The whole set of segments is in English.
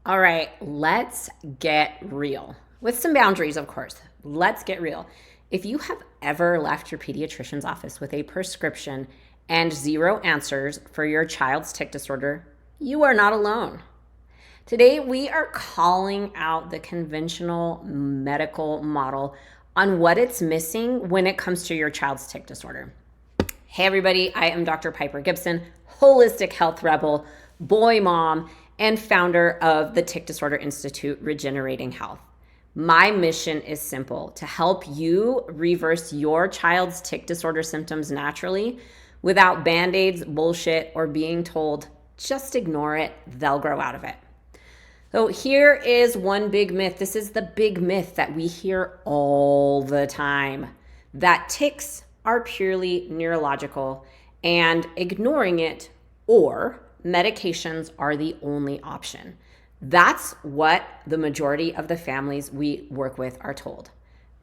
All right, let's get real. With some boundaries, of course. Let's get real. If you have ever left your pediatrician's office with a prescription and zero answers for your child's tic disorder, you are not alone. Today, we are calling out the conventional medical model on what it's missing when it comes to your child's tic disorder. Hey, everybody, I am Dr. Piper Gibson, holistic health rebel, boy mom, and founder of the Tic Disorder Institute, Regenerating Health. My mission is simple: to help you reverse your child's tic disorder symptoms naturally without band-aids, bullshit, or being told, just ignore it, they'll grow out of it. So here is one big myth. This is the big myth that we hear all the time, that tics are purely neurological and ignoring it or medications are the only option. That's what the majority of the families we work with are told.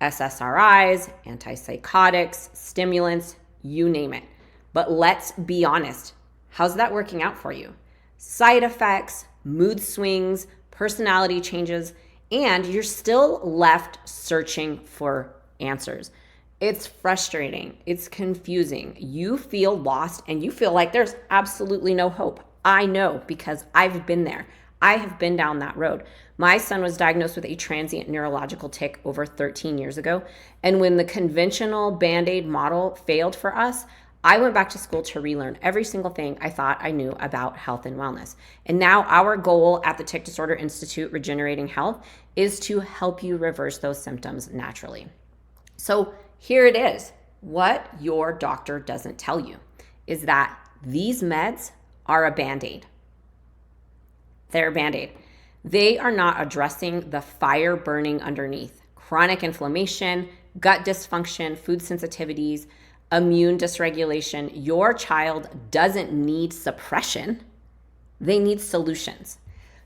SSRIs, antipsychotics, stimulants, you name it. But let's be honest, how's that working out for you? Side effects, mood swings, personality changes, and you're still left searching for answers. It's frustrating. It's confusing. You feel lost and you feel like there's absolutely no hope. I know because I've been there. I have been down that road. My son was diagnosed with a transient neurological tic over 13 years ago. And when the conventional Band-Aid model failed for us, I went back to school to relearn every single thing I thought I knew about health and wellness. And now our goal at the Tic Disorder Institute, Regenerating Health, is to help you reverse those symptoms naturally. So here it is. What your doctor doesn't tell you is that these meds are a Band-Aid. They're a Band-Aid. They are not addressing the fire burning underneath: chronic inflammation, gut dysfunction, food sensitivities, immune dysregulation. Your child doesn't need suppression. They need solutions.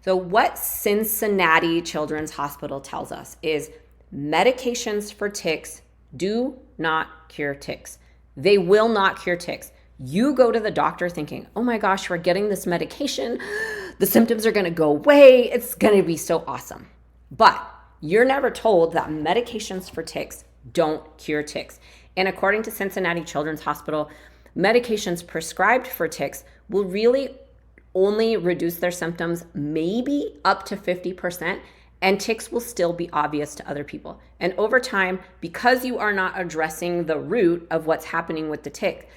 So what Cincinnati Children's Hospital tells us is medications for tics do not cure tics. They will not cure tics. You go to the doctor thinking, oh my gosh, we're getting this medication. The symptoms are going to go away. It's going to be so awesome. But you're never told that medications for tics don't cure tics. And according to Cincinnati Children's Hospital, medications prescribed for tics will really only reduce their symptoms maybe up to 50%, and tics will still be obvious to other people. And over time, because you are not addressing the root of what's happening with the tic,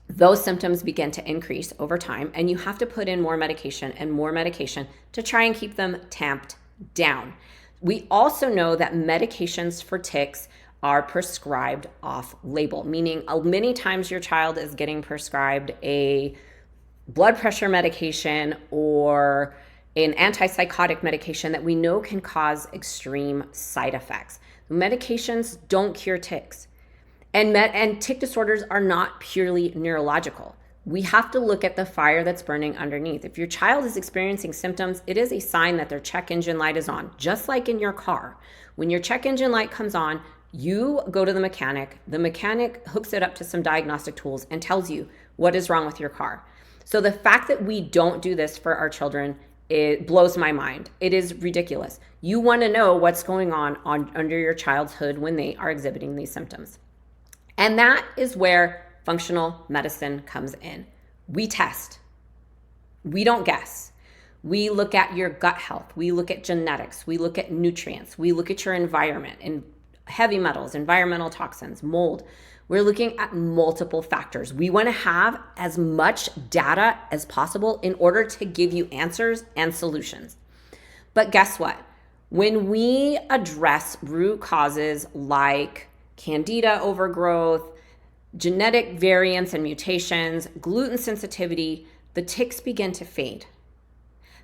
those symptoms begin to increase over time, and you have to put in more medication and more medication to try and keep them tamped down. We also know that medications for tics are prescribed off-label, meaning many times your child is getting prescribed a blood pressure medication or an antipsychotic medication that we know can cause extreme side effects. Medications don't cure tics. And tic disorders are not purely neurological. We have to look at the fire that's burning underneath. If your child is experiencing symptoms, it is a sign that their check engine light is on, just like in your car. When your check engine light comes on, you go to the mechanic hooks it up to some diagnostic tools and tells you what is wrong with your car. So the fact that we don't do this for our children, it blows my mind. It is ridiculous. You want to know what's going on under your child's hood when they are exhibiting these symptoms. And that is where functional medicine comes in. We test. We don't guess. We look at your gut health. We look at genetics. We look at nutrients. We look at your environment and heavy metals, environmental toxins, mold. We're looking at multiple factors. We want to have as much data as possible in order to give you answers and solutions. But guess what? When we address root causes like candida overgrowth, genetic variants and mutations, gluten sensitivity, the tics begin to fade.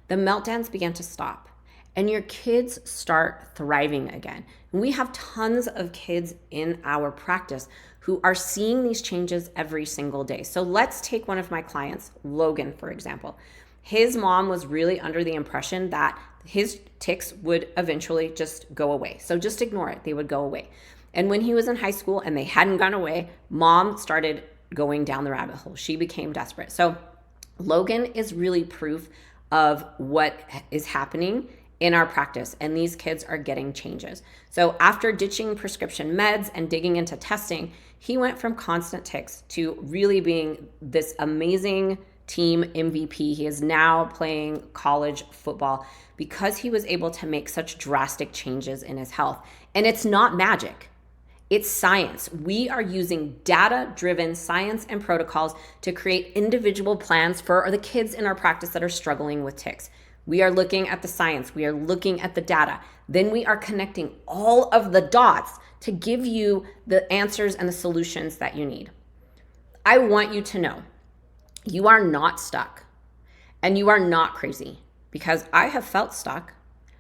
The meltdowns begin to stop, and your kids start thriving again. And we have tons of kids in our practice who are seeing these changes every single day. So let's take one of my clients, Logan, for example. His mom was really under the impression that his tics would eventually just go away. So just ignore it, they would go away. And when he was in high school and they hadn't gone away, mom started going down the rabbit hole. She became desperate. So Logan is really proof of what is happening in our practice, and these kids are getting changes. So after ditching prescription meds and digging into testing, he went from constant tics to really being this amazing team MVP. He is now playing college football because he was able to make such drastic changes in his health. And it's not magic. It's science. We are using data-driven science and protocols to create individual plans for the kids in our practice that are struggling with tics. We are looking at the science. We are looking at the data. Then we are connecting all of the dots to give you the answers and the solutions that you need. I want you to know you are not stuck and you are not crazy, because I have felt stuck.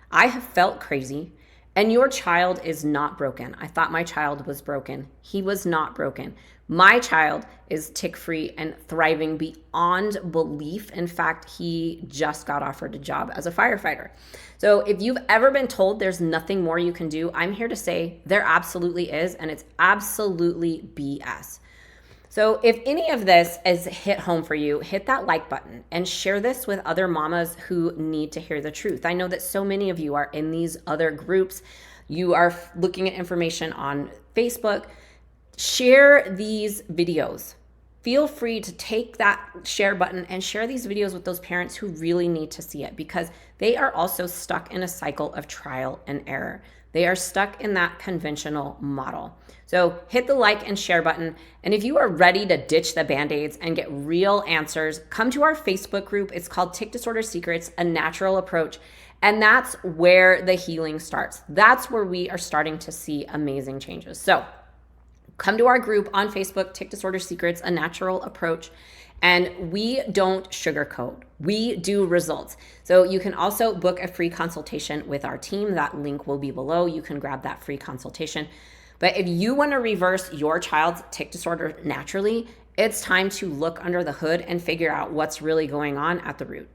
I have felt crazy. And your child is not broken. I thought my child was broken. He was not broken. My child is tick-free and thriving beyond belief. In fact, he just got offered a job as a firefighter. So if you've ever been told there's nothing more you can do, I'm here to say there absolutely is, and it's absolutely BS. So if any of this has hit home for you, hit that like button and share this with other mamas who need to hear the truth. I know that so many of you are in these other groups. You are looking at information on Facebook. Share these videos. Feel free to take that share button and share these videos with those parents who really need to see it, because they are also stuck in a cycle of trial and error. They are stuck in that conventional model. So hit the like and share button. And if you are ready to ditch the Band-Aids and get real answers, come to our Facebook group. It's called Tic Disorder Secrets, a Natural Approach. And that's where the healing starts. That's where we are starting to see amazing changes. So come to our group on Facebook, Tic Disorder Secrets, a Natural Approach. And we don't sugarcoat. We do results. So you can also book a free consultation with our team. That link will be below. You can grab that free consultation. But if you want to reverse your child's tic disorder naturally, it's time to look under the hood and figure out what's really going on at the root.